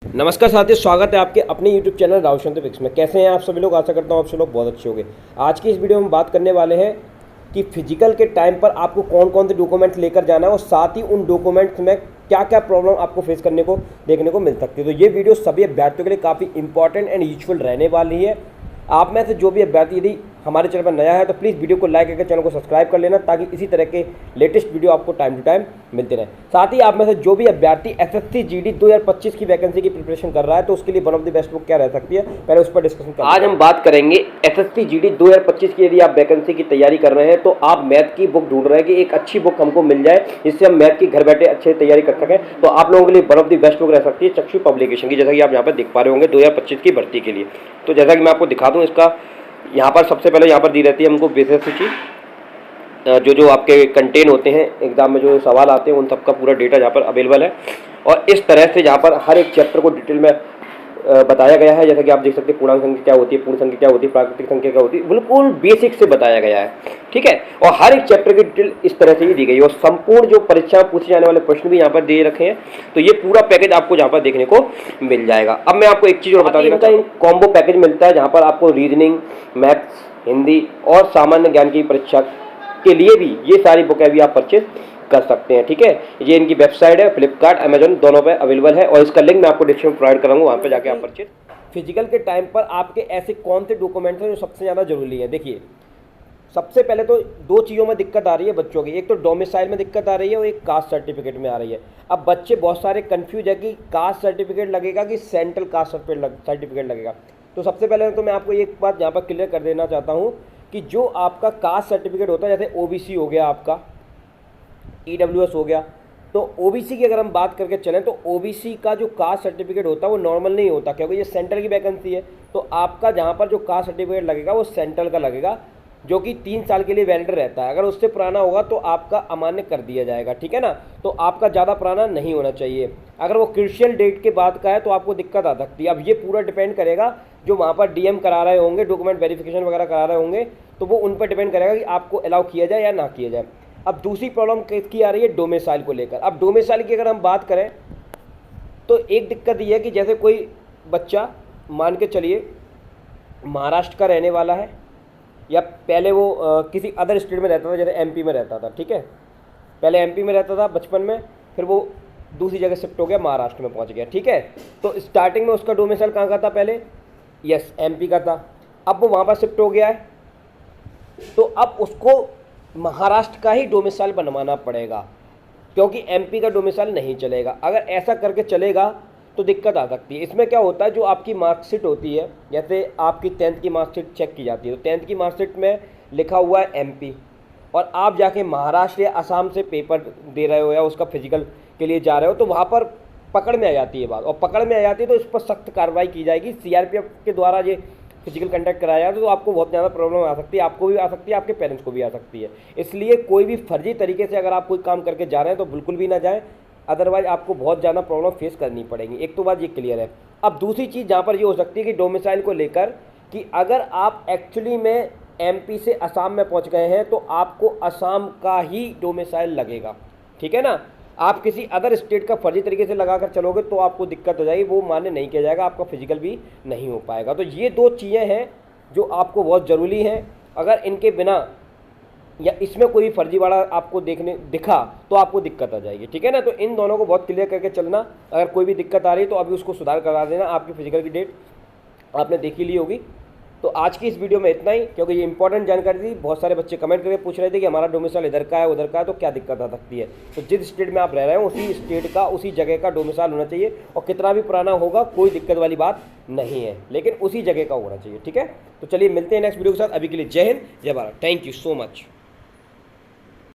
नमस्कार साथियों, स्वागत है आपके अपने YouTube चैनल राहुल शांति फिक्स में। कैसे हैं आप सभी लोग? आशा करता हूँ आप सभी लोग बहुत अच्छे होंगे। आज की इस वीडियो में बात करने वाले हैं कि फिजिकल के टाइम पर आपको कौन कौन से डॉक्यूमेंट्स लेकर जाना है और साथ ही उन डॉक्यूमेंट्स में क्या क्या प्रॉब्लम आपको फेस करने को देखने को मिल सकती है। तो ये वीडियो सभी अभ्यर्थियों के लिए काफ़ी इंपॉर्टेंट एंड यूजफुल रहने वाली है। आप में से जो भी अभ्यर्थी यदि हमारे चैनल पर नया है तो प्लीज़ वीडियो को लाइक करके चैनल को सब्सक्राइब कर लेना, ताकि इसी तरह के लेटेस्ट वीडियो आपको टाइम टू टाइम मिलते रहे। साथ ही आप में से जो भी अभ्यर्थी एसएससी जीडी 2025 की वैकेंसी की प्रिपरेशन कर रहा है तो उसके लिए one of the best book क्या रह सकती है, पहले उस पर डिस्कशन करें। आज हम बात करेंगे एसएससी जीडी 2025 की। यदि आप वैकेंसी की तैयारी कर रहे हैं तो आप मैथ की बुक ढूंढ रहे हैं कि एक अच्छी बुक हमको मिल जाए जिससे हम मैथ की घर बैठे अच्छे तैयारी कर सकें, तो आप लोगों के लिए one of the best book रह सकती है चक्षु पब्लिकेशन की, जैसा कि आप यहाँ पर देख पा रहे होंगे 2025 की भर्ती के लिए। तो जैसा कि मैं आपको दिखा दूँ, इसका यहाँ पर सबसे पहले यहाँ पर दी रहती है हमको बेसिक सूची, जो आपके कंटेन होते हैं एग्जाम में, जो सवाल आते हैं उन सबका पूरा डेटा यहाँ पर अवेलेबल है। और इस तरह से यहाँ पर हर एक चैप्टर को डिटेल में बताया गया है। जैसा कि आप देख सकते हैं पूर्णांक संख्या क्या होती है, पूर्ण संख्या क्या होती है, प्राकृतिक संख्या क्या होती है, बिल्कुल बेसिक से बताया गया है। ठीक है, और हर एक चैप्टर की डिटेल इस तरह से ही दी गई है और संपूर्ण जो परीक्षा पूछे जाने वाले प्रश्न भी यहाँ पर दे रखे हैं। तो ये पूरा पैकेज आपको यहाँ पर देखने को मिल जाएगा। अब मैं आपको एक चीज़ और बता देना चाहूँ, कॉम्बो पैकेज मिलता है जहाँ पर आपको रीजनिंग, मैथ्स, हिंदी और सामान्य ज्ञान की परीक्षा के लिए भी ये सारी बुकें भी आप परचेज कर सकते हैं। ठीक है, ये इनकी वेबसाइट है, फ्लिपकार्ट, अमेजोन दोनों पे अवेलेबल है और इसका लिंक मैं आपको डिस्क्रिप्शन प्रोवाइड कराऊंगा, वहाँ पे जाके आप परचेज। फिजिकल के टाइम पर आपके ऐसे कौन से डॉक्यूमेंट्स हैं जो सबसे ज़्यादा जरूरी है? देखिए, सबसे पहले तो दो चीज़ों में दिक्कत आ रही है बच्चों की। एक तो डोमिसाइल में दिक्कत आ रही है और एक कास्ट सर्टिफिकेट में आ रही है। अब बच्चे बहुत सारे कंफ्यूज है कि कास्ट सर्टिफिकेट लगेगा कि सेंट्रल कास्ट सर्टिफिकेट लगेगा। तो सबसे पहले तो मैं आपको एक बात यहाँ पर क्लियर कर देना चाहता हूँ कि जो आपका कास्ट सर्टिफिकेट होता है, जैसे ओबीसी हो गया, आपका ईडब्ल्यूएस हो गया, तो ओबीसी की अगर हम बात करके चलें तो ओबीसी का जो कास्ट सर्टिफिकेट होता है वो नॉर्मल नहीं होता, क्योंकि ये सेंट्रल की वैकेंसी है। तो आपका जहाँ पर जो कास्ट सर्टिफिकेट लगेगा वो सेंट्रल का लगेगा, जो कि 3 साल के लिए वैलिड रहता है। अगर उससे पुराना होगा तो आपका अमान्य कर दिया जाएगा। ठीक है ना, तो आपका ज़्यादा पुराना नहीं होना चाहिए। अगर वो क्रिशियल डेट के बाद का है तो आपको दिक्कत आ सकती है। अब ये पूरा डिपेंड करेगा, जो वहाँ पर डीएम करा रहे होंगे, डॉक्यूमेंट वेरिफिकेशन वगैरह करा रहे होंगे, तो वो उन पर डिपेंड करेगा कि आपको अलाउ किया जाए या ना किया जाए। अब दूसरी प्रॉब्लम किसकी आ रही है? डोमिसाइल को लेकर। अब डोमिसाइल की अगर हम बात करें तो एक दिक्कत ये है कि जैसे कोई बच्चा मान के चलिए महाराष्ट्र का रहने वाला है, या पहले वो किसी अदर स्टेट में रहता था, जैसे एमपी में रहता था। ठीक है, पहले एमपी में रहता था बचपन में, फिर वो दूसरी जगह शिफ्ट हो गया, महाराष्ट्र में पहुंच गया। ठीक है, तो स्टार्टिंग में उसका डोमिसाइल कहाँ का था? पहले यस एमपी का था। अब वो वहाँ पर शिफ्ट हो गया है तो अब उसको महाराष्ट्र का ही डोमिसाइल बनवाना पड़ेगा, क्योंकि एमपी का डोमिसाइल नहीं चलेगा। अगर ऐसा करके चलेगा तो दिक्कत आ सकती है। इसमें क्या होता है, जो आपकी मार्कशीट होती है, जैसे आपकी 10th की मार्कशीट चेक की जाती है, तो 10th की मार्कशीट में लिखा हुआ है एमपी, और आप जाके महाराष्ट्र या असम से पेपर दे रहे हो या उसका फिजिकल के लिए जा रहे हो, तो वहाँ पर पकड़ में आ जाती है बात, और पकड़ में आ जाती है तो इस पर सख्त कार्रवाई की जाएगी। सीआरपीएफ के द्वारा ये फिजिकल कंडक्ट कराया जाता है, तो आपको बहुत ज़्यादा प्रॉब्लम आ सकती है, आपको भी आ सकती है, आपके पेरेंट्स को भी आ सकती है। इसलिए कोई भी फर्जी तरीके से अगर आप कोई काम करके जा रहे हैं तो बिल्कुल भी ना जाएं, अदरवाइज आपको बहुत ज़्यादा प्रॉब्लम फेस करनी पड़ेगी। एक तो बात ये क्लियर है। अब दूसरी चीज़ जहाँ पर ये हो सकती है कि डोमिसाइल को लेकर, कि अगर आप एक्चुअली में एमपी से असम में पहुँच गए हैं तो आपको असम का ही डोमिसाइल लगेगा। ठीक है ना, आप किसी अदर स्टेट का फर्जी तरीके से लगाकर चलोगे तो आपको दिक्कत हो जाएगी, वो मान्य नहीं किया जाएगा, आपका फिजिकल भी नहीं हो पाएगा। तो ये दो चीज़ें हैं जो आपको बहुत ज़रूरी हैं। अगर इनके बिना या इसमें कोई फर्जीवाड़ा आपको दिखा तो आपको दिक्कत आ जाएगी। ठीक है ना, तो इन दोनों को बहुत क्लियर करके चलना। अगर कोई भी दिक्कत आ रही है तो अभी उसको सुधार करा देना। आपकी फिजिकल की डेट आपने देखी ली होगी। तो आज की इस वीडियो में इतना ही, क्योंकि ये इंपॉर्टेंट जानकारी थी। बहुत सारे बच्चे कमेंट करके पूछ रहे थे कि हमारा डोमिसाइल इधर का है उधर का है, तो क्या दिक्कत आ सकती है। तो जिस स्टेट में आप रह रहे हैं उसी स्टेट का, उसी जगह का डोमिसाइल होना चाहिए, और कितना भी पुराना होगा कोई दिक्कत वाली बात नहीं है, लेकिन उसी जगह का होना चाहिए। ठीक है, तो चलिए मिलते हैं नेक्स्ट वीडियो के साथ। अभी के लिए जय हिंद, जय Bharat, thank you so much.